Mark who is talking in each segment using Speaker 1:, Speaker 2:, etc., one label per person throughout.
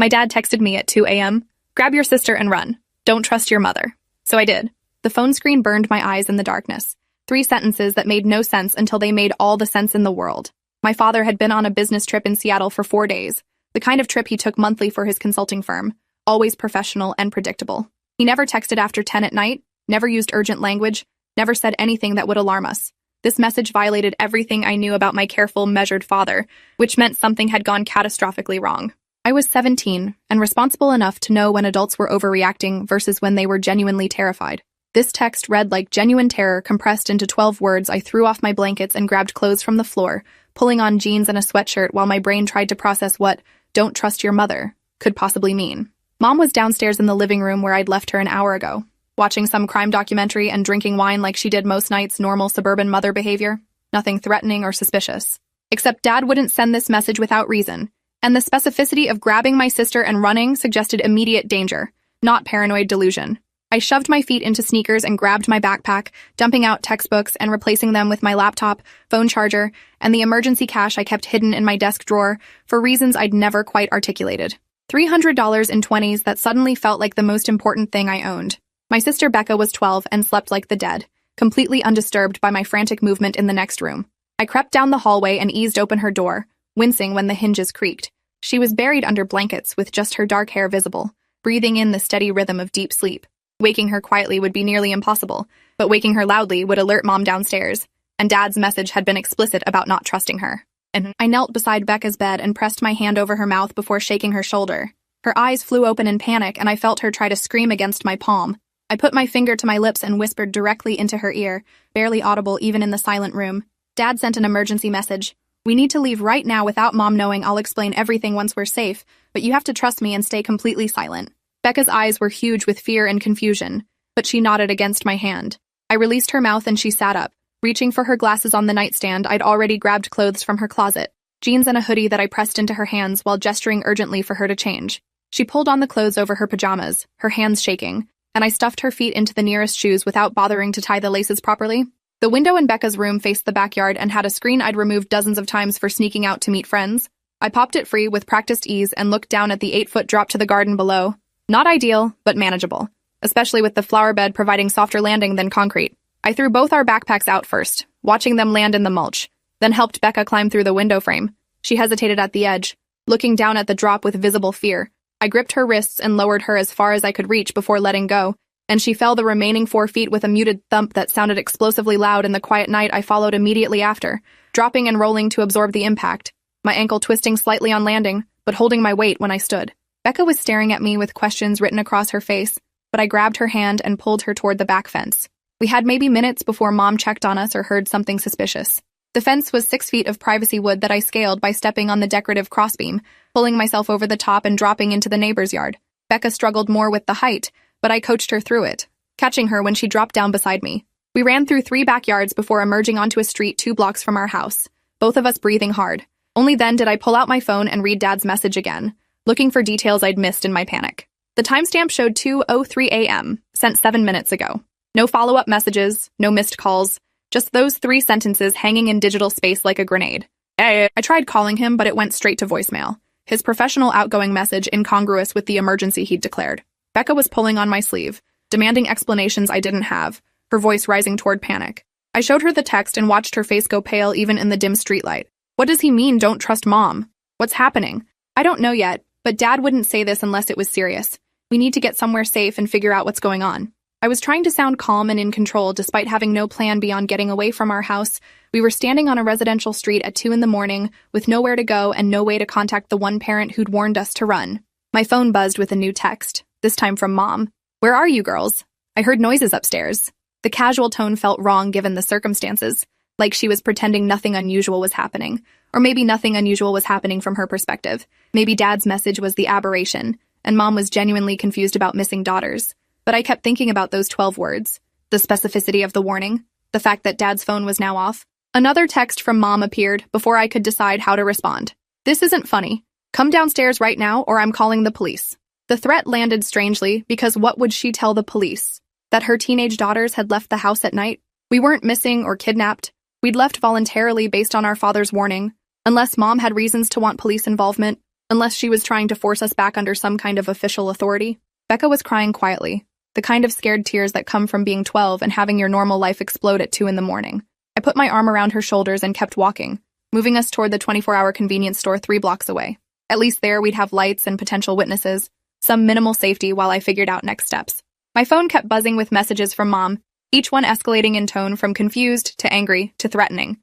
Speaker 1: My dad texted me at 2 a.m. Grab your sister and run. Don't trust your mother. So I did. The phone screen burned my eyes in the darkness. 3 sentences that made no sense until they made all the sense in the world. My father had been on a business trip in Seattle for 4 days, the kind of trip he took monthly for his consulting firm, always professional and predictable. He never texted after 10 at night, never used urgent language, never said anything that would alarm us. This message violated everything I knew about my careful, measured father, which meant something had gone catastrophically wrong. I was 17 and responsible enough to know when adults were overreacting versus when they were genuinely terrified. This text read like genuine terror compressed into 12 words. I threw off my blankets and grabbed clothes from the floor, pulling on jeans and a sweatshirt while my brain tried to process what "don't trust your mother" could possibly mean. Mom was downstairs in the living room where I'd left her an hour ago, watching some crime documentary and drinking wine like she did most nights, normal suburban mother behavior. Nothing threatening or suspicious. Except Dad wouldn't send this message without reason, and the specificity of grabbing my sister and running suggested immediate danger, not paranoid delusion. I shoved my feet into sneakers and grabbed my backpack, dumping out textbooks and replacing them with my laptop, phone charger, and the emergency cash I kept hidden in my desk drawer for reasons I'd never quite articulated. $300 in 20s that suddenly felt like the most important thing I owned. My sister Becca was 12 and slept like the dead, completely undisturbed by my frantic movement in the next room. I crept down the hallway and eased open her door, wincing when the hinges creaked. She was buried under blankets with just her dark hair visible, breathing in the steady rhythm of deep sleep. Waking her quietly would be nearly impossible, but waking her loudly would alert Mom downstairs, and Dad's message had been explicit about not trusting her. And I knelt beside Becca's bed and pressed my hand over her mouth before shaking her shoulder. Her eyes flew open in panic, and I felt her try to scream against my palm. I put my finger to my lips and whispered directly into her ear, barely audible even in the silent room. Dad sent an emergency message. "We need to leave right now without Mom knowing. I'll explain everything once we're safe, but you have to trust me and stay completely silent." Becca's eyes were huge with fear and confusion, but she nodded against my hand. I released her mouth and she sat up, reaching for her glasses on the nightstand. I'd already grabbed clothes from her closet, jeans and a hoodie that I pressed into her hands while gesturing urgently for her to change. She pulled on the clothes over her pajamas, her hands shaking, and I stuffed her feet into the nearest shoes without bothering to tie the laces properly. The window in Becca's room faced the backyard and had a screen I'd removed dozens of times for sneaking out to meet friends. I popped it free with practiced ease and looked down at the 8-foot drop to the garden below. Not ideal, but manageable, especially with the flower bed providing softer landing than concrete. I threw both our backpacks out first, watching them land in the mulch, then helped Becca climb through the window frame. She hesitated at the edge, looking down at the drop with visible fear. I gripped her wrists and lowered her as far as I could reach before letting go, and she fell the remaining 4 feet with a muted thump that sounded explosively loud in the quiet night. I followed immediately after, dropping and rolling to absorb the impact, my ankle twisting slightly on landing, but holding my weight when I stood. Becca was staring at me with questions written across her face, but I grabbed her hand and pulled her toward the back fence. We had maybe minutes before Mom checked on us or heard something suspicious. The fence was 6 feet of privacy wood that I scaled by stepping on the decorative crossbeam, pulling myself over the top and dropping into the neighbor's yard. Becca struggled more with the height, but I coached her through it, catching her when she dropped down beside me. We ran through 3 backyards before emerging onto a street 2 blocks from our house, both of us breathing hard. Only then did I pull out my phone and read Dad's message again, looking for details I'd missed in my panic. The timestamp showed 2:03 a.m., sent 7 minutes ago. No follow-up messages, no missed calls, just those 3 sentences hanging in digital space like a grenade. I tried calling him, but it went straight to voicemail. His professional outgoing message incongruous with the emergency he'd declared. Becca was pulling on my sleeve, demanding explanations I didn't have, her voice rising toward panic. I showed her the text and watched her face go pale even in the dim streetlight. What does he mean, don't trust Mom? What's happening? I don't know yet, but Dad wouldn't say this unless it was serious. We need to get somewhere safe and figure out what's going on. I was trying to sound calm and in control despite having no plan beyond getting away from our house. We were standing on a residential street at 2 in the morning with nowhere to go and no way to contact the one parent who'd warned us to run. My phone buzzed with a new text, this time from Mom. "Where are you girls? I heard noises upstairs." The casual tone felt wrong given the circumstances, like she was pretending nothing unusual was happening. Or maybe nothing unusual was happening from her perspective. Maybe Dad's message was the aberration, and Mom was genuinely confused about missing daughters. But I kept thinking about those 12 words, the specificity of the warning, the fact that Dad's phone was now off. Another text from Mom appeared before I could decide how to respond. "This isn't funny. Come downstairs right now or I'm calling the police." The threat landed strangely because what would she tell the police? That her teenage daughters had left the house at night? We weren't missing or kidnapped. We'd left voluntarily based on our father's warning. Unless Mom had reasons to want police involvement, unless she was trying to force us back under some kind of official authority. Becca was crying quietly, the kind of scared tears that come from being 12 and having your normal life explode at 2 in the morning. I put my arm around her shoulders and kept walking, moving us toward the 24-hour convenience store 3 blocks away. At least there we'd have lights and potential witnesses, some minimal safety while I figured out next steps. My phone kept buzzing with messages from Mom, each one escalating in tone from confused to angry to threatening.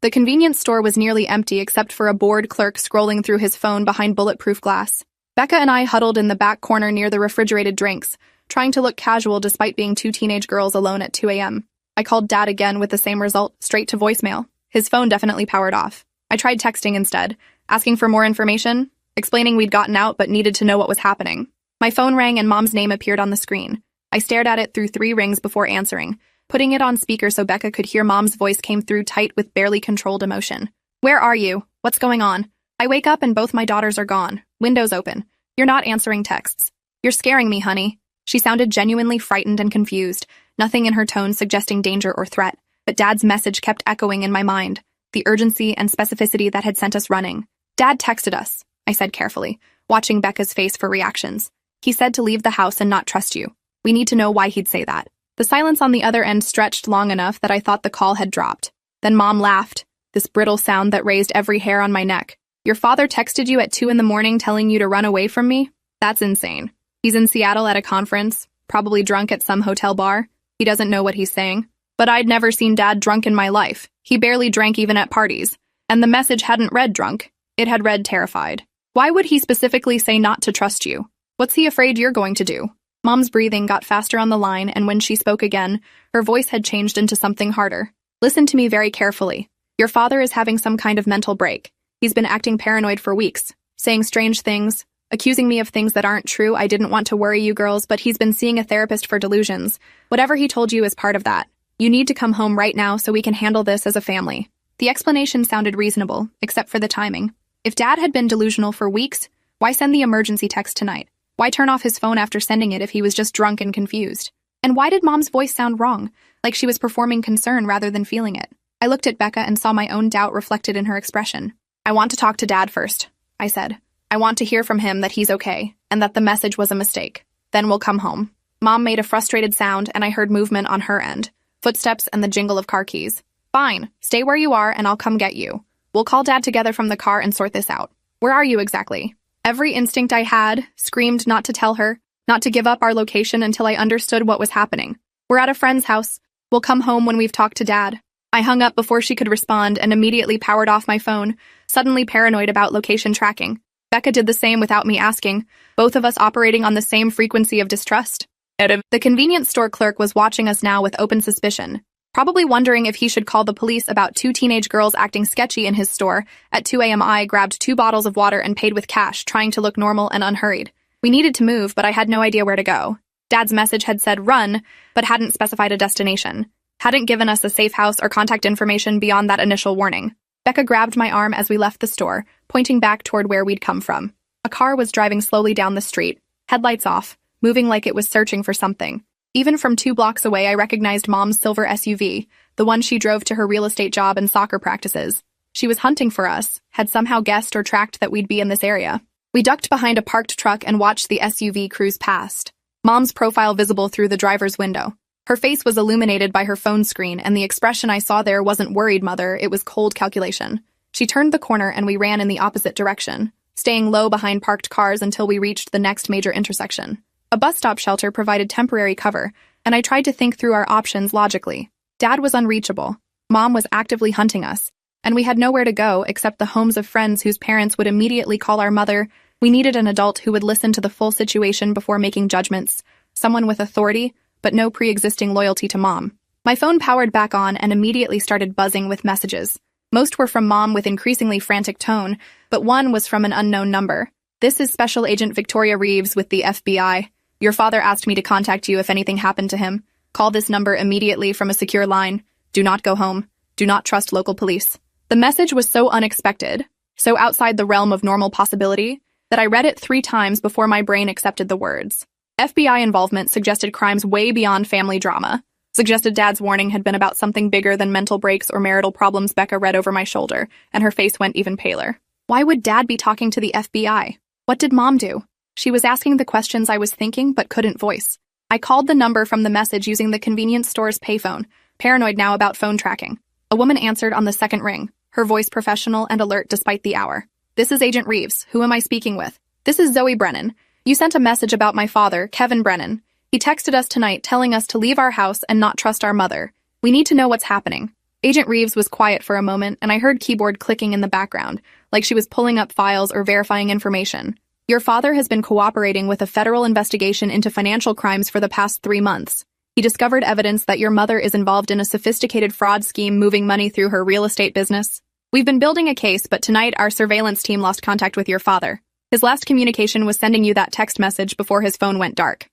Speaker 1: The convenience store was nearly empty except for a bored clerk scrolling through his phone behind bulletproof glass. Becca and I huddled in the back corner near the refrigerated drinks, trying to look casual despite being 2 teenage girls alone at 2 a.m. I called Dad again with the same result, straight to voicemail. His phone definitely powered off. I tried texting instead, asking for more information, explaining we'd gotten out but needed to know what was happening. My phone rang and Mom's name appeared on the screen. I stared at it through 3 rings before answering, putting it on speaker so Becca could hear Mom's voice came through tight with barely controlled emotion. "Where are you? What's going on?" I wake up and both my daughters are gone, windows open. "You're not answering texts. You're scaring me, honey." She sounded genuinely frightened and confused, nothing in her tone suggesting danger or threat, but Dad's message kept echoing in my mind, the urgency and specificity that had sent us running. "Dad texted us," I said carefully, watching Becca's face for reactions. "He said to leave the house and not trust you. We need to know why he'd say that." The silence on the other end stretched long enough that I thought the call had dropped. Then Mom laughed, this brittle sound that raised every hair on my neck. "Your father texted you at 2 in the morning telling you to run away from me? That's insane. He's in Seattle at a conference, probably drunk at some hotel bar. He doesn't know what he's saying. But I'd never seen Dad drunk in my life. He barely drank even at parties. And the message hadn't read drunk. It had read terrified. Why would he specifically say not to trust you? What's he afraid you're going to do?" Mom's breathing got faster on the line, and when she spoke again, her voice had changed into something harder. "Listen to me very carefully. Your father is having some kind of mental break. He's been acting paranoid for weeks, saying strange things, accusing me of things that aren't true. I didn't want to worry you girls, but he's been seeing a therapist for delusions. Whatever he told you is part of that. You need to come home right now so we can handle this as a family." The explanation sounded reasonable, except for the timing. If Dad had been delusional for weeks, why send the emergency text tonight? Why turn off his phone after sending it if he was just drunk and confused? And why did Mom's voice sound wrong, like she was performing concern rather than feeling it? I looked at Becca and saw my own doubt reflected in her expression. "I want to talk to Dad first," I said. "I want to hear from him that he's okay, and that the message was a mistake. Then we'll come home." Mom made a frustrated sound, and I heard movement on her end, footsteps and the jingle of car keys. "Fine, stay where you are and I'll come get you. We'll call Dad together from the car and sort this out. Where are you exactly?" Every instinct I had screamed not to tell her, not to give up our location until I understood what was happening. "We're at a friend's house. We'll come home when we've talked to Dad." I hung up before she could respond and immediately powered off my phone, suddenly paranoid about location tracking. Becca did the same without me asking, both of us operating on the same frequency of distrust. The convenience store clerk was watching us now with open suspicion, probably wondering if he should call the police about 2 teenage girls acting sketchy in his store. At 2 a.m. I grabbed 2 bottles of water and paid with cash, trying to look normal and unhurried. We needed to move, but I had no idea where to go. Dad's message had said run, but hadn't specified a destination. Hadn't given us a safe house or contact information beyond that initial warning. Becca grabbed my arm as we left the store, pointing back toward where we'd come from. A car was driving slowly down the street, headlights off, moving like it was searching for something. Even from 2 blocks away, I recognized Mom's silver SUV, the one she drove to her real estate job and soccer practices. She was hunting for us, had somehow guessed or tracked that we'd be in this area. We ducked behind a parked truck and watched the SUV cruise past, Mom's profile visible through the driver's window. Her face was illuminated by her phone screen, and the expression I saw there wasn't worried mother, it was cold calculation. She turned the corner and we ran in the opposite direction, staying low behind parked cars until we reached the next major intersection. A bus stop shelter provided temporary cover, and I tried to think through our options logically. Dad was unreachable. Mom was actively hunting us, and we had nowhere to go except the homes of friends whose parents would immediately call our mother. We needed an adult who would listen to the full situation before making judgments, someone with authority, but no pre-existing loyalty to Mom. My phone powered back on and immediately started buzzing with messages. Most were from Mom with increasingly frantic tone, but one was from an unknown number. "This is Special Agent Victoria Reeves with the FBI. Your father asked me to contact you if anything happened to him. Call this number immediately from a secure line. Do not go home. Do not trust local police." The message was so unexpected, so outside the realm of normal possibility, that I read it 3 times before my brain accepted the words. FBI involvement suggested crimes way beyond family drama. Suggested Dad's warning had been about something bigger than mental breaks or marital problems. Becca read over my shoulder, and her face went even paler. Why would Dad be talking to the FBI? What did Mom do? She was asking the questions I was thinking but couldn't voice. I called the number from the message using the convenience store's payphone, paranoid now about phone tracking. A woman answered on the second ring, her voice professional and alert despite the hour. This is Agent Reeves. Who am I speaking with? This is Zoe Brennan. You sent a message about my father, Kevin Brennan. He texted us tonight telling us to leave our house and not trust our mother. We need to know what's happening. Agent Reeves was quiet for a moment, and I heard keyboard clicking in the background, like she was pulling up files or verifying information. Your father has been cooperating with a federal investigation into financial crimes for the past 3 months. He discovered evidence that your mother is involved in a sophisticated fraud scheme moving money through her real estate business. We've been building a case, but tonight our surveillance team lost contact with your father. His last communication was sending you that text message before his phone went dark.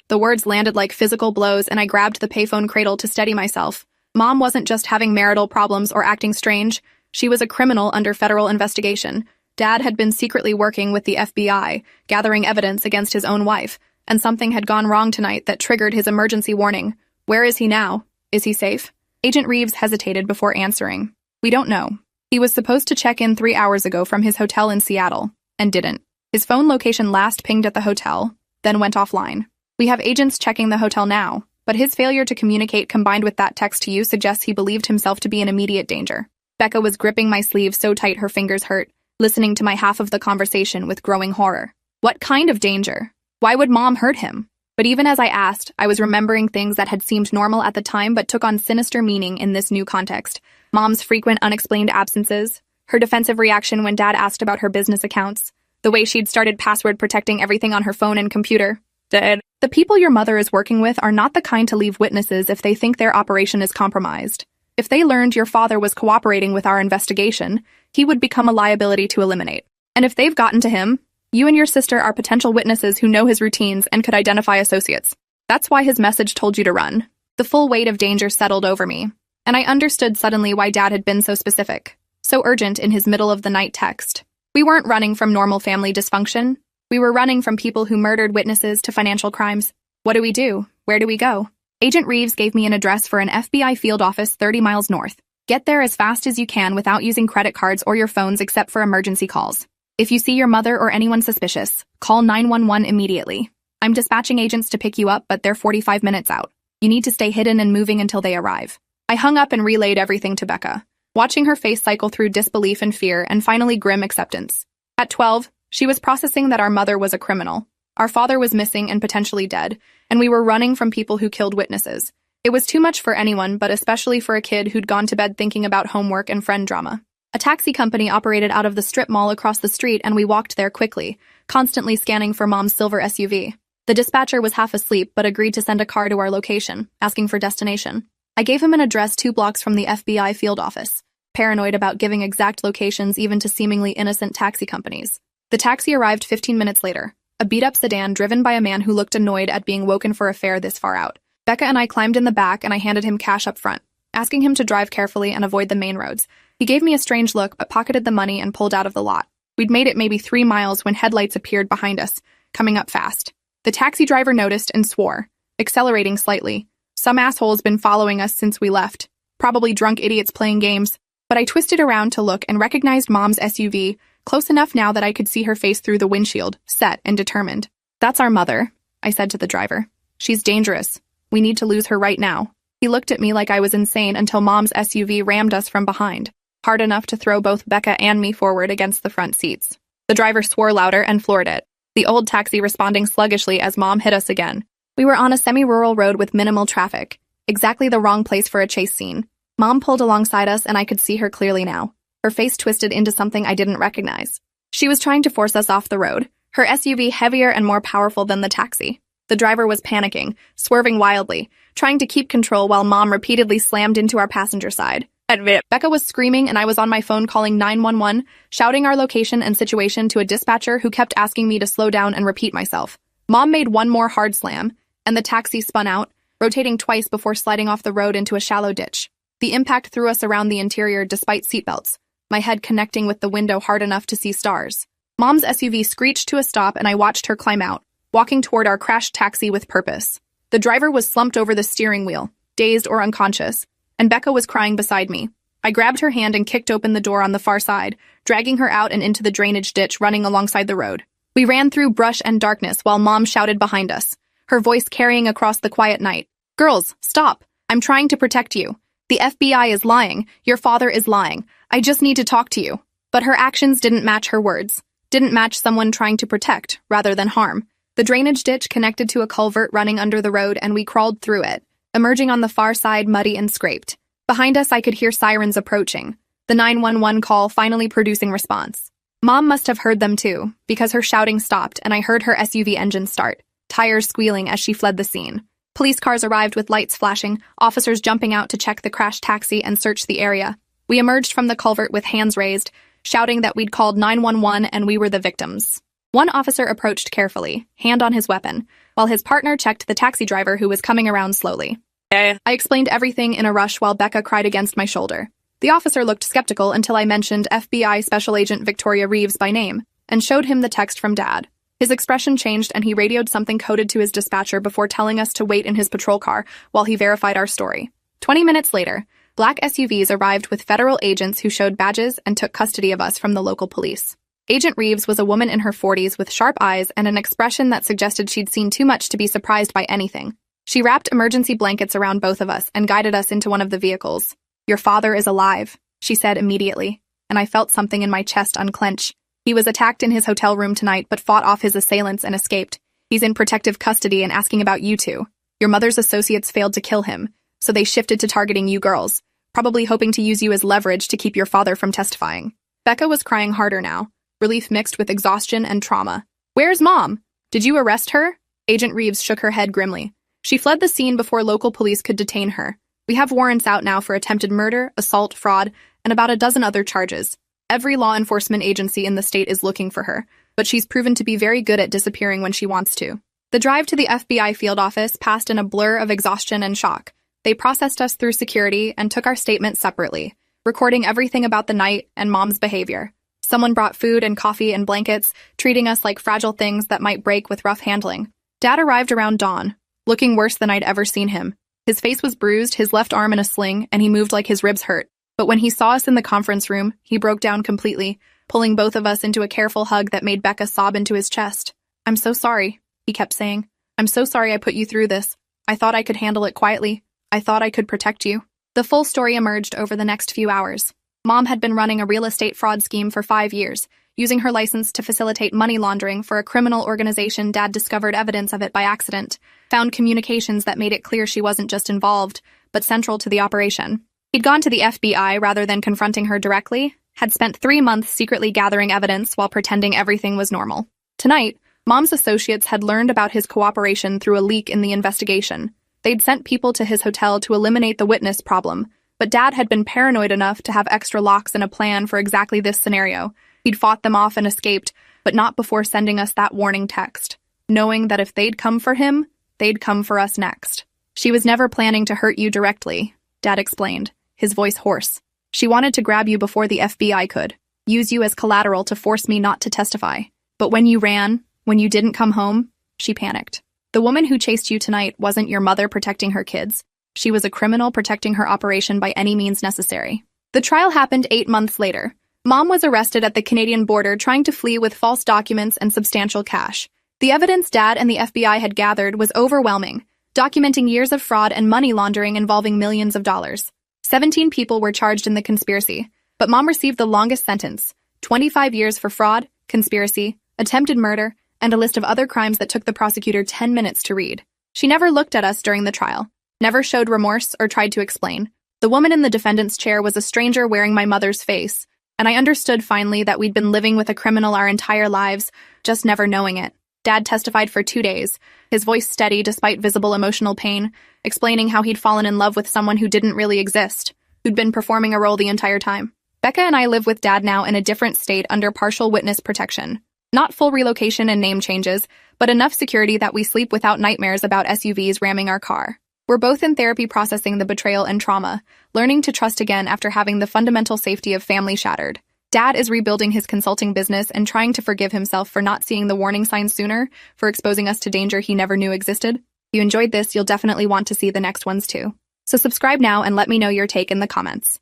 Speaker 1: The words landed like physical blows, and I grabbed the payphone cradle to steady myself. Mom wasn't just having marital problems or acting strange. She was a criminal under federal investigation. Dad had been secretly working with the FBI, gathering evidence against his own wife, and something had gone wrong tonight that triggered his emergency warning. Where is he now? Is he safe? Agent Reeves hesitated before answering. We don't know. He was supposed to check in 3 hours ago from his hotel in Seattle, and didn't. His phone location last pinged at the hotel, then went offline. We have agents checking the hotel now, but his failure to communicate combined with that text to you suggests he believed himself to be in immediate danger. Becca was gripping my sleeve so tight her fingers hurt, listening to my half of the conversation with growing horror. What kind of danger? Why would Mom hurt him? But even as I asked, I was remembering things that had seemed normal at the time but took on sinister meaning in this new context. Mom's frequent unexplained absences, her defensive reaction when Dad asked about her business accounts, the way she'd started password protecting everything on her phone and computer. The people your mother is working with are not the kind to leave witnesses if they think their operation is compromised. If they learned your father was cooperating with our investigation, he would become a liability to eliminate. And if they've gotten to him, you and your sister are potential witnesses who know his routines and could identify associates. That's why his message told you to run. The full weight of danger settled over me, and I understood suddenly why Dad had been so specific, so urgent in his middle-of-the-night text. We weren't running from normal family dysfunction. We were running from people who murdered witnesses to financial crimes. What do we do? Where do we go? Agent Reeves gave me an address for an FBI field office 30 miles north. Get there as fast as you can without using credit cards or your phones except for emergency calls. If you see your mother or anyone suspicious, call 911 immediately. I'm dispatching agents to pick you up, but they're 45 minutes out. You need to stay hidden and moving until they arrive. I hung up and relayed everything to Becca, watching her face cycle through disbelief and fear and finally grim acceptance. At 12, she was processing that our mother was a criminal. Our father was missing and potentially dead, and we were running from people who killed witnesses. It was too much for anyone, but especially for a kid who'd gone to bed thinking about homework and friend drama. A taxi company operated out of the strip mall across the street, and we walked there quickly, constantly scanning for Mom's silver SUV. The dispatcher was half asleep, but agreed to send a car to our location, asking for destination. I gave him an address 2 blocks from the FBI field office, paranoid about giving exact locations even to seemingly innocent taxi companies. The taxi arrived 15 minutes later. A beat-up sedan driven by a man who looked annoyed at being woken for a fare this far out. Becca and I climbed in the back, and I handed him cash up front, asking him to drive carefully and avoid the main roads. He gave me a strange look but pocketed the money and pulled out of the lot. We'd made it maybe 3 miles when headlights appeared behind us, coming up fast. The taxi driver noticed and swore, accelerating slightly. Some asshole's been following us since we left. Probably drunk idiots playing games. But I twisted around to look and recognized Mom's SUV, close enough now that I could see her face through the windshield, set and determined. That's our mother, I said to the driver. She's dangerous. We need to lose her right now. He looked at me like I was insane until Mom's SUV rammed us from behind, hard enough to throw both Becca and me forward against the front seats. The driver swore louder and floored it, the old taxi responding sluggishly as Mom hit us again. We were on a semi-rural road with minimal traffic, exactly the wrong place for a chase scene. Mom pulled alongside us, and I could see her clearly now. Her face twisted into something I didn't recognize. She was trying to force us off the road, her SUV heavier and more powerful than the taxi. The driver was panicking, swerving wildly, trying to keep control while Mom repeatedly slammed into our passenger side. Becca was screaming, and I was on my phone calling 911, shouting our location and situation to a dispatcher who kept asking me to slow down and repeat myself. Mom made one more hard slam, and the taxi spun out, rotating twice before sliding off the road into a shallow ditch. The impact threw us around the interior despite seatbelts, my head connecting with the window hard enough to see stars. Mom's SUV screeched to a stop, and I watched her climb out, walking toward our crashed taxi with purpose. The driver was slumped over the steering wheel, dazed or unconscious, and Becca was crying beside me. I grabbed her hand and kicked open the door on the far side, dragging her out and into the drainage ditch running alongside the road. We ran through brush and darkness while Mom shouted behind us, her voice carrying across the quiet night. "Girls, stop. I'm trying to protect you. The FBI is lying. Your father is lying. I just need to talk to you." But her actions didn't match her words, didn't match someone trying to protect rather than harm. The drainage ditch connected to a culvert running under the road, and we crawled through it, emerging on the far side muddy and scraped. Behind us, I could hear sirens approaching, the 911 call finally producing response. Mom must have heard them too, because her shouting stopped and I heard her SUV engine start, tires squealing as she fled the scene. Police cars arrived with lights flashing, officers jumping out to check the crashed taxi and search the area. We emerged from the culvert with hands raised, shouting that we'd called 911 and we were the victims. One officer approached carefully, hand on his weapon, while his partner checked the taxi driver who was coming around slowly. I explained everything in a rush while Becca cried against my shoulder. The officer looked skeptical until I mentioned FBI Special Agent Victoria Reeves by name and showed him the text from Dad. His expression changed and he radioed something coded to his dispatcher before telling us to wait in his patrol car while he verified our story. 20 minutes later, black SUVs arrived with federal agents who showed badges and took custody of us from the local police. Agent Reeves was a woman in her 40s with sharp eyes and an expression that suggested she'd seen too much to be surprised by anything. She wrapped emergency blankets around both of us and guided us into one of the vehicles. "Your father is alive," she said immediately, and I felt something in my chest unclench. "He was attacked in his hotel room tonight but fought off his assailants and escaped. He's in protective custody and asking about you two. Your mother's associates failed to kill him, so they shifted to targeting you girls, probably hoping to use you as leverage to keep your father from testifying." Becca was crying harder now, relief mixed with exhaustion and trauma. "Where's Mom? Did you arrest her?" Agent Reeves shook her head grimly. "She fled the scene before local police could detain her. We have warrants out now for attempted murder, assault, fraud, and about a dozen other charges. Every law enforcement agency in the state is looking for her, but she's proven to be very good at disappearing when she wants to." The drive to the FBI field office passed in a blur of exhaustion and shock. They processed us through security and took our statements separately, recording everything about the night and Mom's behavior. Someone brought food and coffee and blankets, treating us like fragile things that might break with rough handling. Dad arrived around dawn, looking worse than I'd ever seen him. His face was bruised, his left arm in a sling, and he moved like his ribs hurt. But when he saw us in the conference room, he broke down completely, pulling both of us into a careful hug that made Becca sob into his chest. "I'm so sorry," he kept saying. "I'm so sorry I put you through this. I thought I could handle it quietly. I thought I could protect you." The full story emerged over the next few hours. Mom had been running a real estate fraud scheme for 5 years, using her license to facilitate money laundering for a criminal organization. Dad discovered evidence of it by accident, found communications that made it clear she wasn't just involved, but central to the operation. He'd gone to the FBI rather than confronting her directly, had spent 3 months secretly gathering evidence while pretending everything was normal. Tonight, Mom's associates had learned about his cooperation through a leak in the investigation. They'd sent people to his hotel to eliminate the witness problem, but Dad had been paranoid enough to have extra locks and a plan for exactly this scenario. He'd fought them off and escaped, but not before sending us that warning text, knowing that if they'd come for him, they'd come for us next. "She was never planning to hurt you directly," Dad explained, his voice hoarse. "She wanted to grab you before the FBI could, use you as collateral to force me not to testify. But when you ran, when you didn't come home, she panicked. The woman who chased you tonight wasn't your mother protecting her kids. She was a criminal protecting her operation by any means necessary." The trial happened 8 months later. Mom was arrested at the Canadian border trying to flee with false documents and substantial cash. The evidence Dad and the FBI had gathered was overwhelming, documenting years of fraud and money laundering involving millions of dollars. 17 people were charged in the conspiracy, but Mom received the longest sentence, 25 years for fraud, conspiracy, attempted murder, and a list of other crimes that took the prosecutor 10 minutes to read. She never looked at us during the trial, never showed remorse or tried to explain. The woman in the defendant's chair was a stranger wearing my mother's face, and I understood finally that we'd been living with a criminal our entire lives, just never knowing it. Dad testified for 2 days, his voice steady despite visible emotional pain, explaining how he'd fallen in love with someone who didn't really exist, who'd been performing a role the entire time. Becca and I live with Dad now in a different state under partial witness protection. Not full relocation and name changes, but enough security that we sleep without nightmares about SUVs ramming our car. We're both in therapy processing the betrayal and trauma, learning to trust again after having the fundamental safety of family shattered. Dad is rebuilding his consulting business and trying to forgive himself for not seeing the warning signs sooner, for exposing us to danger he never knew existed. If you enjoyed this, you'll definitely want to see the next ones too. So subscribe now and let me know your take in the comments.